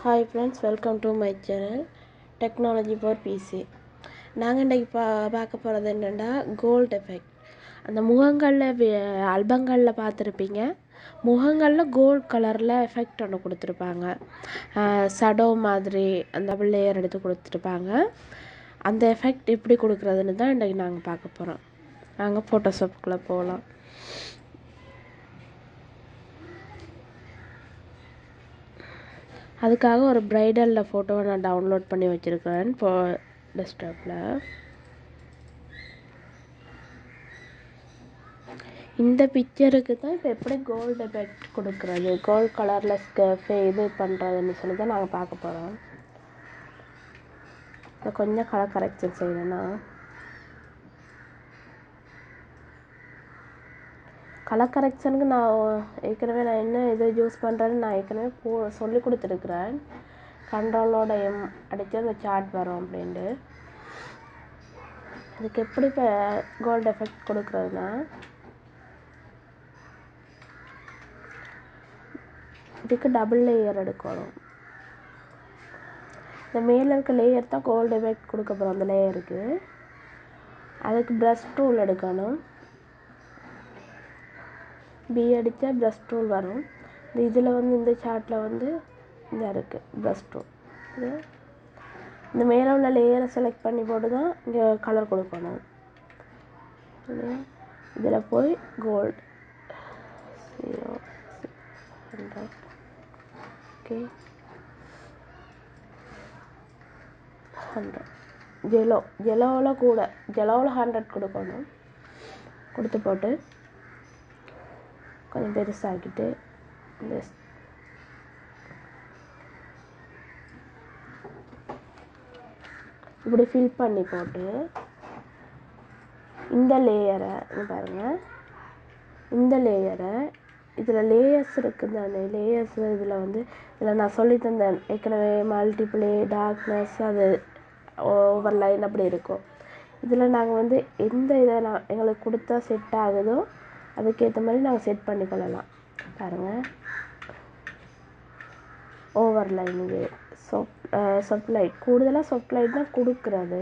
Hi friends, welcome to my channel technology for PC. நாங்கள் இன்றைக்கி பார்க்க போகிறது என்னென்னா கோல்ட் எஃபெக்ட். அந்த முகங்களில் ஆல்பங்களில் பார்த்துருப்பீங்க, முகங்களில் கோல்ட் கலரில் எஃபெக்ட் ஒன்று கொடுத்துருப்பாங்க. சடோ மாதிரி அந்த லேயர் எடுத்து கொடுத்துருப்பாங்க. அந்த எஃபெக்ட் எப்படி கொடுக்குறதுன்னு தான் இன்றைக்கி நாங்கள் பார்க்க போகிறோம். நாங்கள் ஃபோட்டோஷாப்குள்ளே போகலாம். அதுக்காக ஒரு ப்ரைடலில் ஃபோட்டோவை நான் டவுன்லோட் பண்ணி வச்சுருக்கிறேன் இப்போ டெஸ்க்டாப்பில். இந்த பிக்சருக்கு தான் இப்போ எப்படி கோல்டு எஃபெக்ட் கொடுக்குறது, கோல்டு கலரில் இது பண்ணுறதுன்னு சொல்லி தான் நாங்கள் பார்க்க போகிறோம். இப்போ கொஞ்சம் கலர் கரெக்ஷன் செய்யணும்னா கலர் கரெக்ஷனுக்கு நான் என்ன இதை யூஸ் பண்ணுறேன்னு நான் ஏற்கனவே சொல்லி கொடுத்துருக்குறேன். கண்ட்ரோலோட எம் அடித்து அந்த சார்ட் வரும் அப்படின்ட்டு. அதுக்கு எப்படி இப்போ கோல்டு எஃபெக்ட் கொடுக்குறதுனா, இதுக்கு டபுள் லேயர் எடுக்கணும். இந்த மேலே இருக்க லேயர் தான் கோல்டு எஃபெக்ட் கொடுக்க போகிறோம். அந்த லேயருக்கு அதுக்கு ப்ரஷ் டூல் எடுக்கணும். பி அடித்தா ப்ரஷ் டூல் வரும். இதில் இந்த சார்ட்டில் இந்த இருக்குது ப்ரஷ் டூல். இந்த மேலே உள்ள லேயரை செலக்ட் பண்ணி போட்டு தான் இங்கே கலர் கொடுக்கணும். இதில் போய் கோல்டு 0 ஓகே 100 ஜெலோவில் கூட ஜெலோவில் 100 கொடுக்கணும். கொடுத்து போட்டு கொஞ்சம் பெருசாக்கிட்டு இந்த இப்படி ஃபில் பண்ணி போட்டு இந்த லேயரை பாருங்கள். இந்த லேயரை இதில் லேயர்ஸ் இருக்குது தானே, லேயர்ஸ் இதில் நான் சொல்லி தந்தேன் ஏற்கனவே, மல்டிப்ளே, டார்க்னஸ், அது ஓவர்லைன் அப்படி இருக்கும். இதில் நாங்கள் எந்த இதை எங்களுக்கு கொடுத்தா செட் ஆகுதோ அதுக்கேற்ற மாதிரி நாங்கள் செட் பண்ணிக்கொள்ளலாம். பாருங்கள், ஓவர்லைன் இது சொப்லைட், கூடுதலாக சொப்லைட் தான் கொடுக்குறது.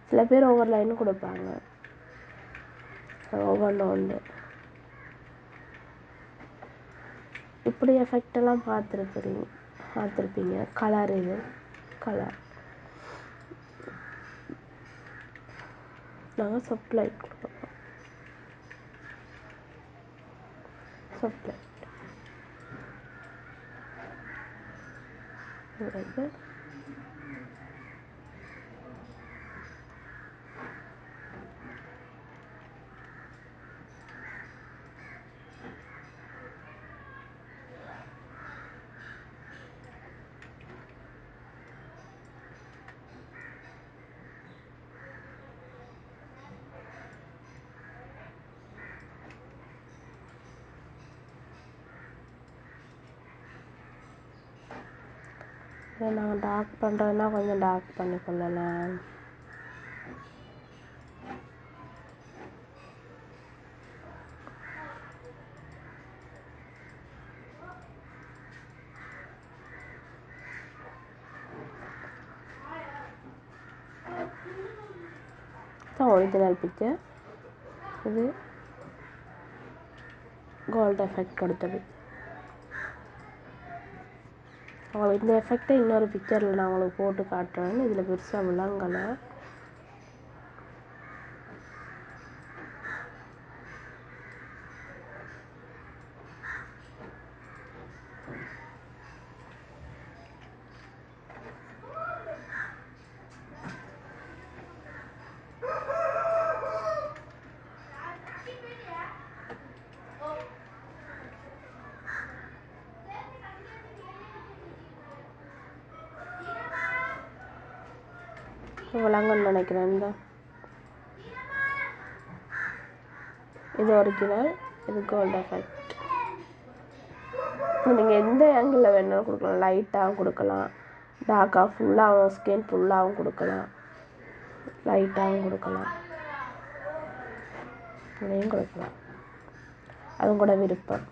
சில பேர் ஓவர்லைன்னு கொடுப்பாங்க. ஒவ்வொன்று இப்படி எஃபெக்டெல்லாம் பார்த்துருப்பீங்க. கலர், இது கலர் நாங்கள் சொப்லைட் கொடுப்போம். சொப்லைட் இதை நாங்கள் டார்க் பண்ணுறதுனா கொஞ்சம் டார்க் பண்ணிக்கொள்ளலாம். ஒரிஜினல் பிக்சர், இது கோல்டு எஃபெக்ட் கொடுத்தது. இந்த எஃபெக்டை இன்னொரு பிக்சரில் நான் உங்களுக்கு போட்டு காட்டுறேன். இதில் பெருசாக விளங்கலை. விளங்கன்னு நினைக்கிறேன். இது ஒரிஜினல், இது கோல்டு எஃபெக்ட். நீங்கள் எந்த ஆங்கிளில் வேணாலும் கொடுக்கலாம். லைட்டாகவும் கொடுக்கலாம், டார்க்காக ஃபுல்லாகவும் ஸ்கின் ஃபுல்லாகவும் கொடுக்கலாம், லைட்டாகவும் கொடுக்கலாம், அதையும் கொடுக்கலாம். அதுவும் கூட விருப்பம்.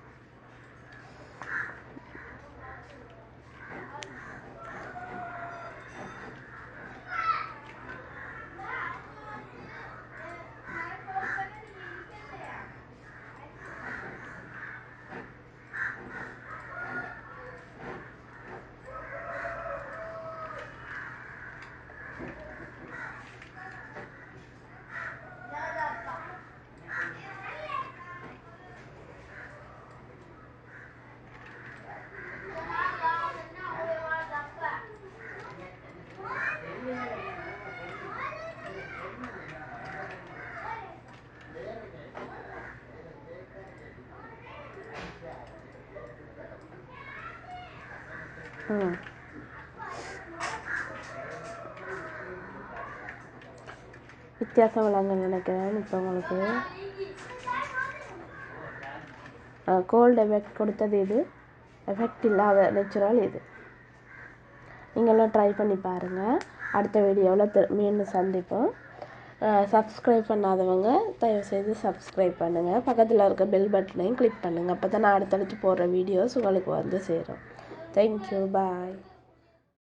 ம் வித்தியாசம் விளங்க நினைக்கிறேன் இப்போ உங்களுக்கு. கோல்டு எஃபெக்ட் கொடுத்தது இது, எஃபெக்ட் இல்லாத நேச்சுரல் இது. நீங்களும் ட்ரை பண்ணி பாருங்கள். அடுத்த வீடியோவில் மீண்டும் சந்திப்போம். சப்ஸ்கிரைப் பண்ணாதவங்க தயவுசெய்து சப்ஸ்கிரைப் பண்ணுங்கள். பக்கத்தில் இருக்க பெல் பட்டனையும் கிளிக் பண்ணுங்கள். அப்போ தான் நான் அடுத்தடுத்து போடுற வீடியோஸ் உங்களுக்கு வந்து சேரும். தேங்க்யூ, பாய்.